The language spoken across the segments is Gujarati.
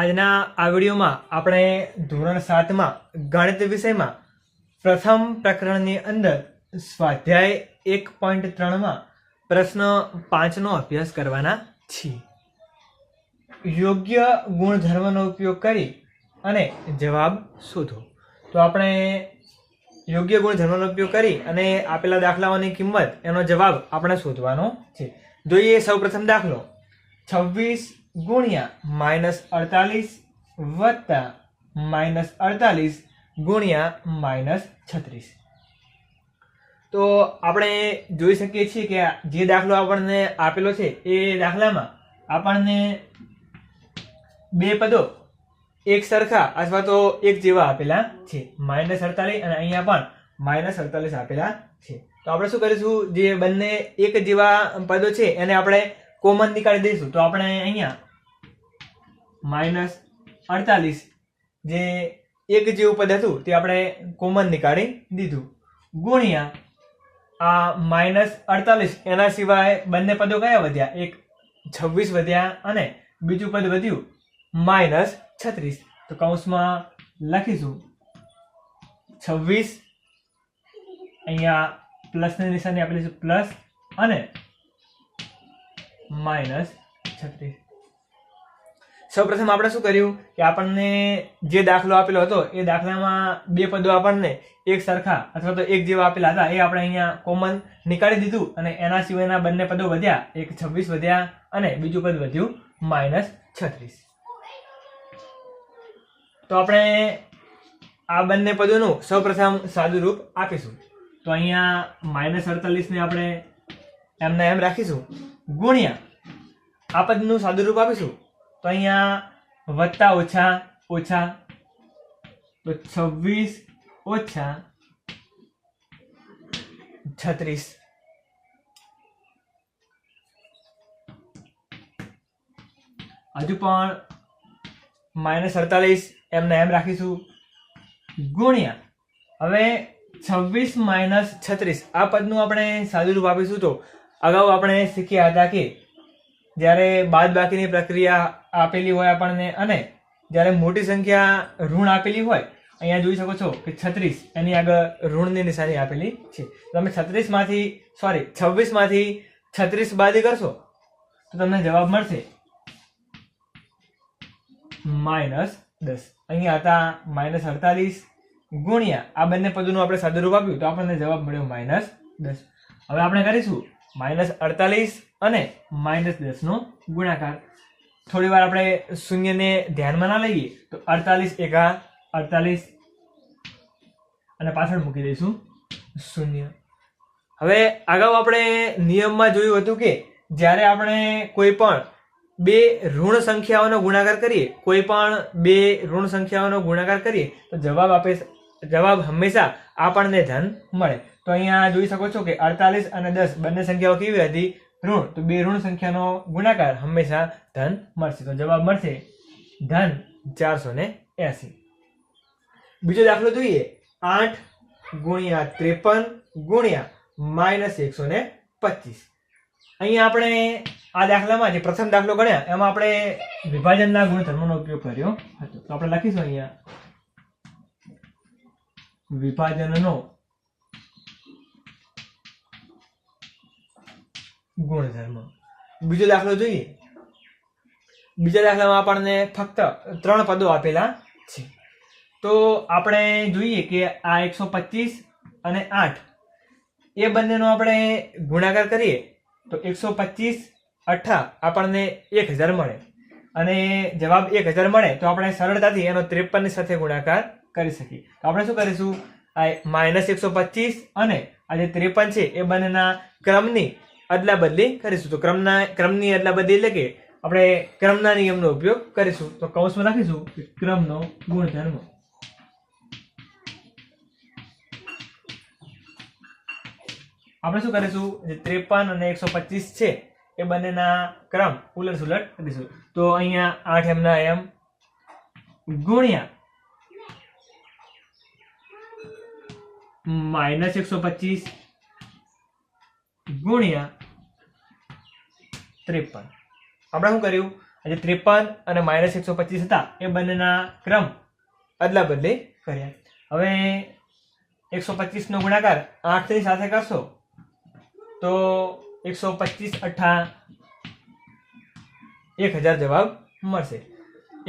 આજના આ વિડીયોમાં આપણે ધોરણ 7 માં ગણિત વિષયમાં પ્રથમ પ્રકરણની અંદર સ્વાધ્યાય 1.3 માં પ્રશ્ન 5 નો અભ્યાસ કરવાના છીએ। યોગ્ય ગુણધર્મનો ઉપયોગ કરી અને જવાબ શોધો। તો આપણે યોગ્ય ગુણધર્મનો ઉપયોગ કરી અને આપેલા દાખલાઓની કિંમત એનો જવાબ આપણે શોધવાનો છે। જોઈએ સૌપ્રથમ દાખલો 26 ગુણ્યા -48 વત્તા -48 ગુણ્યા -36। તો આપણે જોઈ શકીએ છીએ કે જે દાખલો આપણને આપેલો છે એ દાખલામાં આપણને બે પદો એક સરખા અથવા તો એક જેવા આપેલા છે, -48 અને અહીંયા પણ -48 આપેલા છે। તો આપણે શું કરીશું, જે બંને એક જેવા પદો છે એને આપણે કોમન નીકાળી દઈશું। તો આપણે અહીંયા -48 જે એક જેવું પદ હતું તે આપણે કોમન નીકાળી દીધું, ગુણ્યા આ -48 એના સિવાય બંને પદો કયા વધ્યા, એક 26 વધ્યા અને બીજું પદ વધ્યું -36। તો કૌંસમાં લખીશું 26, અહીંયા પ્લસની નિશાની આપેલી છે પ્લસ અને -36। સૌપ્રથમ આપણે શું કર્યું કે આપણને જે દાખલો આપેલો હતો એ દાખલામાં બે પદો આપણને એક સરખા અથવા તો એક જેવા આપેલા હતા, એ આપણે અહીંયા કોમન નીકાળી દીધું અને એના સિવાયના બંને પદો વધ્યા, એક 26 વધ્યા અને બીજું પદ વધ્યું -36। તો આપણે આ બંને પદોનું સૌપ્રથમ સાદું રૂપ આપીશું। તો અહીંયા -48 ને આપણે એમને એમ રાખીશું, ગુણ્યા આ પદનું સાદું રૂપ આપીશું। તો અહીંયા વત્તા ઓછા ઓછા, તો 26 ઓછા 36। હજુ પણ -48 એમને એમ રાખીશું, ગુણ્યા હવે 26 - 36 આ પદનું આપણે સાદું રૂપ આપીશું। તો અગાઉ આપણે શીખ્યા હતા કે જ્યારે બાદબાકીની પ્રક્રિયા આપેલી હોય આપણને અને જ્યારે મોટી સંખ્યા ઋણ આપેલી હોય, અહીંયા જોઈ શકો છો કે 36 એની આગળ ઋણની નિશાની આપેલી છે। તમે 26 માંથી -36 બાદ કરશો તો તમને જવાબ મળશે -10। અહીંયા હતા -48 ગુણ્યા આ બંને પદોનું આપણે સાદું રૂપ આપ્યું તો આપણને જવાબ મળ્યો -10। હવે આપણે કરીશું -48 અને -10 નો ગુણાકાર। થોડી વાર આપણે શૂન્યને ધ્યાનમાં ના લઈએ તો 48 એકા 48 અને પાછળ મૂકી દઈશું શૂન્ય। હવે અગાઉ આપણે નિયમમાં જોયું હતું કે જ્યારે આપણે કોઈ પણ બે ઋણ સંખ્યાઓનો ગુણાકાર કરીએ, તો જવાબ હંમેશા આપણને ધન મળે। તો અહીંયા જોઈ શકો છો કે 48 અને 10 બંને સંખ્યાઓ કેવી હતી, ઋણ। તો બે ઋણ સંખ્યાનો ગુણાકાર હંમેશા ધન મળશે, તો જવાબ મળશે ધન 480। બીજો દાખલો જોઈએ 8 ગુણ્યા 53 ગુણ્યા -125। અહીંયા આપણે આ દાખલામાં જે પ્રથમ દાખલો ગણ્યા એમાં આપણે વિભાજનના ગુણધર્મનો ઉપયોગ કર્યો હતો। તો આપણે લખીશું અહીંયા વિભાજનનો ગુણધર્મ। બીજો દાખલો જોઈએ, બીજા દાખલામાં આપણને ફક્ત 3 પદો આપેલા છે। તો આપણે જોઈએ કે આ 125 અને 8 એ બંનેનો આપણે ગુણાકાર કરીએ તો 125 8 આપણને 1000 મળે અને જવાબ 1000 મળે તો આપણે સરળતાથી એનો 53 ની સાથે ગુણાકાર કરી શકીએ। તો આપણે શું કરીશું, આ -125 અને આ જે 53 છે એ બંનેના ક્રમની અદલા બદલી કરીશું। તો ક્રમની અદલા બદલી એટલે કે આપણે ક્રમના નિયમનો ઉપયોગ કરીશું। તો કૌંસમાં લખીશું ક્રમનો ગુણધર્મ। આપણે શું કરીશું, જે 53 અને 125 છે એ બંનેના ક્રમ ઉલટ સુલટ કરીશું। તો અહીંયા 8 એમના એમ ગુણ્યા -125 ગુણ્યા 53। આપણે શું કર્યું, આજે 53 અને -125 હતા એ બંનેના ક્રમ અદલા બદલી કર્યા. હવે 125 નો ગુણાકાર 8 ની સાથે કરશો તો 125 અઠ્ઠા 1000 જવાબ મળશે.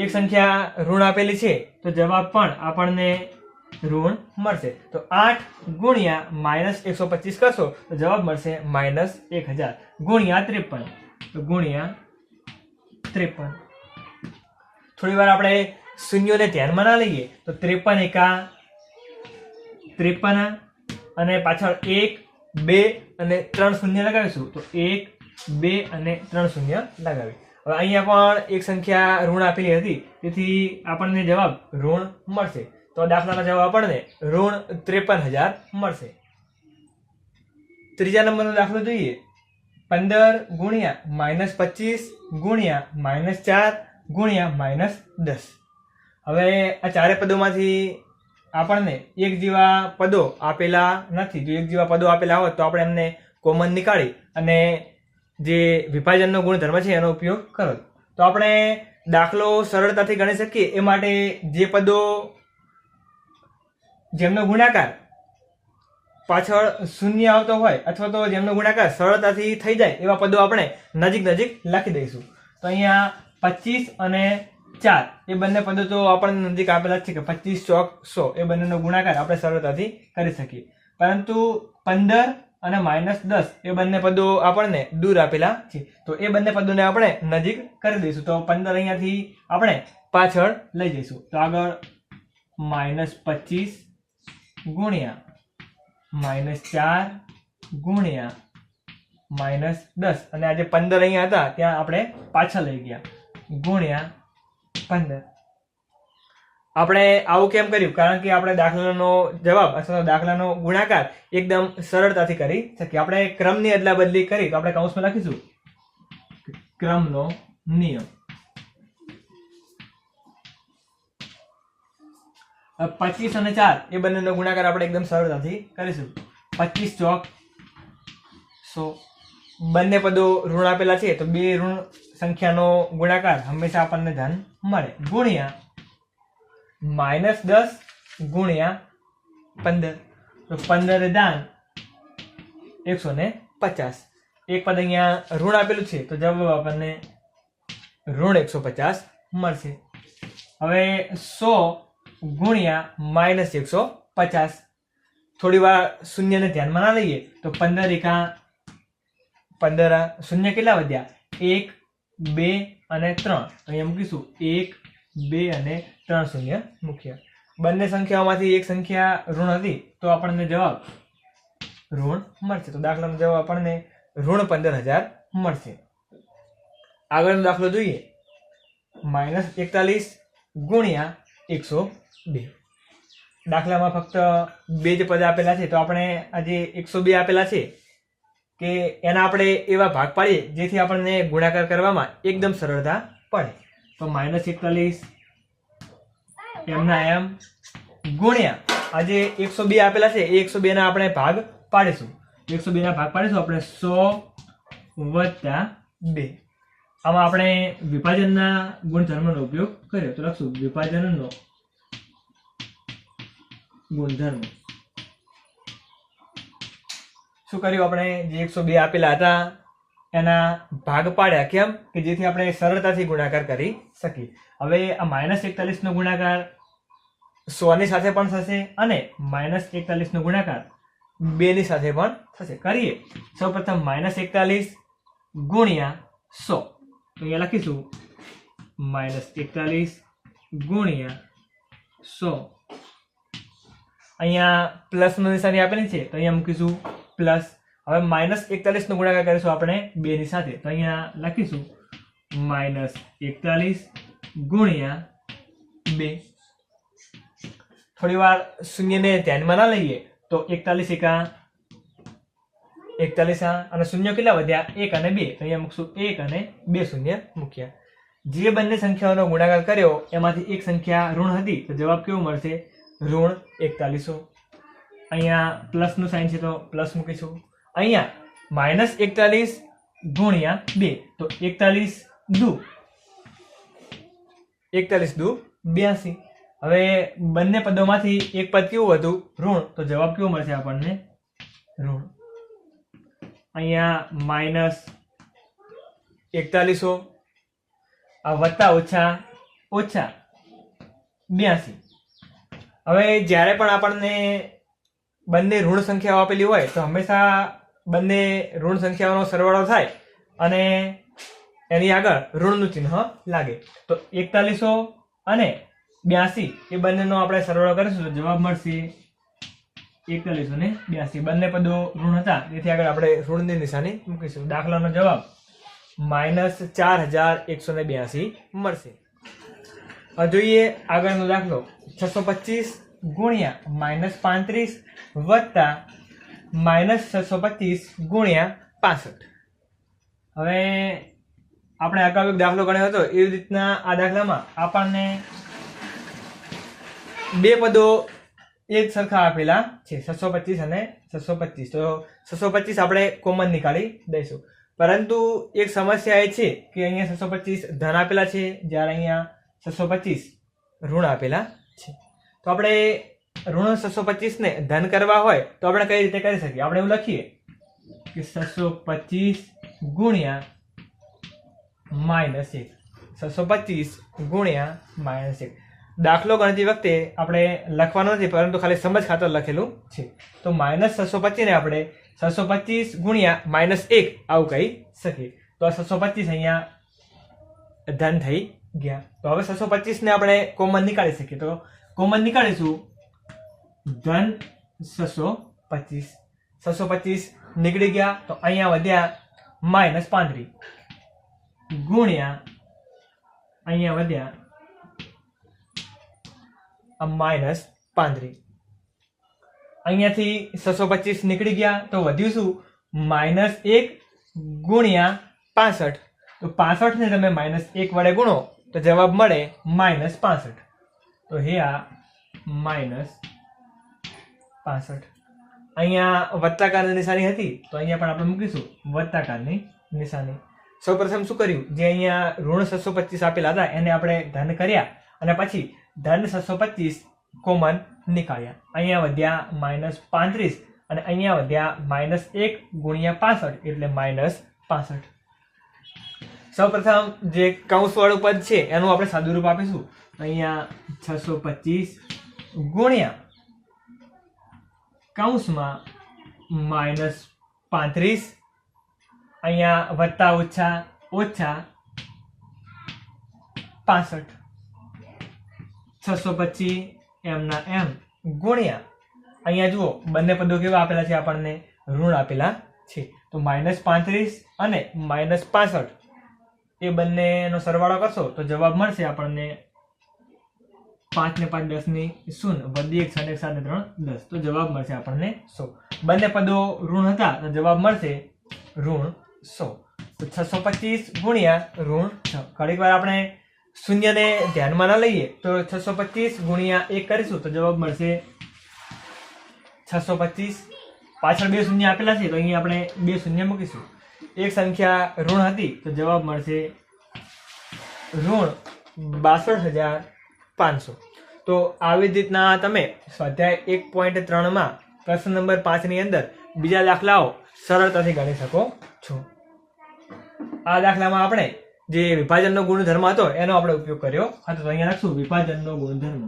એક સંખ્યા ઋણ આપેલી છે તો જવાબ પણ આપણને ઋણ મળશે. તો 8 ગુણ્યા -125 કરશો તો જવાબ મળશે -1000 ગુણ્યા 53. તો ગુણ્યા 53. થોડી વાર આપણે શૂન્યોને ધ્યાનમાં ના લઈએ તો 53 એકા 53 અને પાછળ 1 2 અને 3 શૂન્ય લગાવીશું તો 1 2 અને 3 શૂન્ય લગાવી. હવે અહીંયા પણ એક સંખ્યા ઋણ આપેલી હતી તેથી આપણને જવાબ ઋણ મળશે. તો દાખલાનો જવાબ આપણને ઋણ 53000 મળશે. ત્રીજા નંબરનો દાખલો જોઈએ. 15 ગુણ્યા -25 ગુણ્યા -4 ગુણ્યા -10. હવે આ ચારે પદોમાંથી આપણને એક જેવા પદો આપેલા નથી. જો એક જેવા પદો આપેલા હોત તો આપણે એમને કોમન નીકાળી અને જે વિભાજનનો ગુણધર્મ છે એનો ઉપયોગ કરો તો આપણે દાખલો સરળતાથી ગણી શકીએ. એ માટે જે પદો જેમનો ગુણાકાર પાછળ શૂન્ય આવતો હોય અથવા તો જેમનો ગુણાકાર સરળતાથી થઈ જાય એવા પદો આપણે નજીક નજીક લખી દઈશું. તો અહીંયા 25 અને 4 એ બંને પદો તો આપણને નજીક આપેલા છે કે 25 ચોક 100 એ બંનેનો ગુણાકાર આપણે સરળતાથી કરી શકીએ. પરંતુ 15 અને -10 એ બંને પદો આપણને દૂર આપેલા છે તો એ બંને પદોને આપણે નજીક કરી દઈશું. તો 15 અહીંયાથી આપણે પાછળ લઈ જઈશું તો આગળ -25 ગુણ્યા -4 ગુણ્યા -10 અને આ જે 15 અહીંયા હતા ત્યાં આપણે પાછળ લઈ ગયા ગુણ્યા 15. આપણે આવું કેમ કર્યું? કારણ કે આપણે દાખલાનો જવાબ અથવા દાખલાનો ગુણાકાર એકદમ સરળતાથી કરી શકીએ. આપણે ક્રમની અદલા બદલી કરી તો આપણે કૌંસમાં લખીશું ક્રમનો નિયમ. 25 અને 4 એ બંનેનો ગુણાકાર આપણે એકદમ સરળતાથી કરીશું. 25 ચોક 100 બંને પદો ઋણ આપેલા છે તો બે ઋણ સંખ્યાનો ગુણાકાર હંમેશા આપણને ધન મળે ગુણ્યા -10 ગુણ્યા 15. તો 15 દાન 150. એક પદ અહીંયા ઋણ આપેલું છે તો જવાબ આપણને ઋણ 150 મળશે. હવે 100 ગુણ્યા -150. થોડી વાર શૂન્યને ધ્યાનમાં ના લઈએ તો 15 એકા 15 શૂન્ય કેટલા વધ્યા 1 2 અને 3 અહીંયા મૂકીશું 1 2 અને 3 શૂન્ય મૂક્યા. બંને સંખ્યાઓમાંથી એક સંખ્યા ઋણ હતી તો આપણને જવાબ ઋણ મળશે. તો દાખલાનો જવાબ આપણને ઋણ 15000 મળશે. આગળનો દાખલો જોઈએ. -41 ગુણ્યા 102. દાખલામાં ફક્ત બે જ પદ આપેલા છે તો આપણે આજે 102 આપેલા છે કે એના આપણે એવા ભાગ પાડીએ જેથી આપણને ગુણાકાર કરવામાં એકદમ સરળતા પડે. તો -41 એમના એમ ગુણ્યા આજે 102 આપેલા છે એ 102 ના આપણે ભાગ પાડીશું. 102 ના ભાગ પાડીશું આપણે 100 + 2. આમાં આપણે વિભાજનના ગુણધર્મનો ઉપયોગ કર્યો તો લખશું વિભાજનનો ગુણધર્મ. શું કર્યું આપણે? જે 102 આપેલા હતા એના ભાગ પાડ્યા. કેમ? કે જેથી આપણે સરળતાથી ગુણાકાર કરી શકીએ. હવે આ -41 નો ગુણાકાર 100 ની સાથે પણ થશે અને -41 નો ગુણાકાર 2 ની સાથે પણ થશે. કરીએ સૌપ્રથમ -41 ગુણ્યા 100 તો અહીંયા લખીશું -41 ગુણ્યા 100. અહીંયા પ્લસની નિશાની આપેલી છે તો અહીંયા મૂકીશું પ્લસ. હવે -41 નો ગુણાકાર કરીશું આપણે 2 ની સાથે તો અહીંયા લખીશું -41 ગુણ્યા 2. થોડી વાર શૂન્યને ધ્યાનમાં ના લઈએ તો 41 એકા 41 અને શૂન્ય કેટલા વધ્યા 1 અને 2 તો અહીંયા મૂકશું 1 અને 2 શૂન્ય મૂક્યા. જે બંને સંખ્યાઓનો ગુણાકાર કર્યો એમાંથી એક સંખ્યા ઋણ હતી તો જવાબ કેવો મળશે? ઋણ 41. અહીંયા પ્લસનું સાઇન છે તો પ્લસ મૂકીશું. અહીંયા -41 ગુણ્યા 2 તો 41 દુ 41 દુ 82. હવે બંને પદોમાંથી એક પદ કેવું હતું? ઋણ. તો જવાબ કેવો મળશે આપણને? ઋણ. અહીંયા -4100 આ વત્તા ઓછા ઓછા 82. હવે જ્યારે પણ આપણને બંને ઋણ સંખ્યાઓ આપેલી હોય તો હંમેશા બંને ઋણ સંખ્યાઓનો સરવાળો થાય અને એની આગળ ઋણનું ચિહ્ન લાગે. તો 4100 અને 82 એ બંનેનો આપણે સરવાળો કરીશું તો જવાબ મળશે 4100 ને 82. બંને પદો ઋણ હતા તેથી આગળ આપણે ઋણની નિશાની મૂકીશું. દાખલાનો જવાબ -4182 મળશે. હવે જોઈએ આગળનો દાખલો. 625 ગુણ્યા -35 વત્તા -625 ગુણ્યા 65. હવે આપણે અગાઉ એક દાખલો ગણ્યો હતો એવી રીતના આ દાખલામાં આપણને બે પદો એક સરખા આપેલા છે, 625 અને 625. તો 625 આપણે કોમન નીકાળી દઈશું. પરંતુ એક સમસ્યા એ છે કે અહીંયા 625 ધન આપેલા છે જ્યારે અહીંયા 625 ઋણ આપેલા છે. તો આપણે ઋણ 625 ને ધન કરવા હોય તો આપણે કઈ રીતે કરી શકીએ? આપણે એવું લખીએ કે 625 ગુણ્યા -1. 625 ગુણ્યા -1. દાખલો ગણતી વખતે આપણે લખવાનો નથી પરંતુ ખાલી સમજ ખાતર લખેલું છે. તો -625 ને આપણે 625 ગુણ્યા -1 આવું કહી શકીએ. તો આ 625 અહીંયા ધન થઈ ગયા. તો હવે 625 ને આપણે કોમન નીકાળી શકીએ. તો કોમન નીકાળીશું ધન 625. 625 નીકળી ગયા તો અહીંયા વધ્યા -35 ગુણ્યા અહીંયા વધ્યા -35. અહીંયાથી 625 નીકળી ગયા તો વધ્યું શું? -1 ગુણ્યા 65. તો 65 ને તમે -1 વડે ગુણો તો જવાબ મળે -65. તો હે આ -65. અહીંયા વત્તાકારની નિશાની હતી તો અહીંયા પણ આપણે મૂકીશું વત્તાકારની નિશાની. સૌપ્રથમ શું કર્યું? જે અહીંયા ઋણ 625 આપેલા હતા એને આપણે ધન કર્યા અને પછી ધન 625 કોમન નીકાળ્યા. અહીંયા વધ્યા -35 અને અહીંયા વધ્યા -1 ગુણ્યા 65 એટલે -65. સૌપ્રથમ જે કૌંસ વાળું પદ છે એનું આપણે સાદુરૂપ આપીશું. અહીંયા 625 ગુણ્યા કૌંસમાં -35 અહીંયા વત્તા ઓછા ઓછા 65. 625 એમના એમ ગુણ્યા અહીંયા જુઓ બંને પદો કેવા આપેલા છે? આપણને ઋણ આપેલા છે. તો -35 અને -65 એ બંનેનો સરવાળો કરશો તો જવાબ મળશે આપણને 5 ને 5 10 ની 0 વધી 1 6 7 3 10. તો જવાબ મળશે આપણને 100. બંને પદો ઋણ હતા તો જવાબ મળશે ઋણ 100. તો 625 ગુણ્યા ઋણ 6. ઘડીક વાર આપણે શૂન્યને ધ્યાનમાં ન લઈએ તો 625 ગુણ્યા 1 કરીશું તો જવાબ મળશે 625. પાછળ બે શૂન્ય આપેલા છે તો અહીંયા આપણે બે શૂન્ય મૂકીશું. એક સંખ્યા ઋણ હતી તો જવાબ મળશે ઋણ 62500. તો આવી જ રીતના તમે સ્વાધ્યાય 1.3 માં પ્રશ્ન નંબર 5 ની અંદર બીજા દાખલાઓ સરળતાથી ગણી શકો છો. આ દાખલામાં આપણે જે વિભાજનનો ગુણધર્મ હતો એનો આપણે ઉપયોગ કર્યો હતો. તો અહીંયા લખશું વિભાજનનો ગુણધર્મ.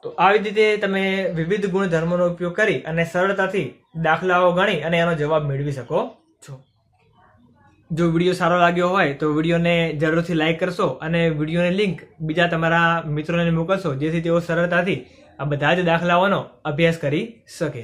તો આવી રીતે તમે વિવિધ ગુણધર્મોનો ઉપયોગ કરી અને સરળતાથી દાખલાઓ ગણી અને એનો જવાબ મેળવી શકો છો. જો વિડીયો સારો લાગ્યો હોય તો વિડીયોને જરૂરથી લાઈક કરશો અને વિડીયોની લિંક બીજા તમારા મિત્રોને મોકલશો જેથી તેઓ સરળતાથી આ બધા જ દાખલાઓનો અભ્યાસ કરી શકે.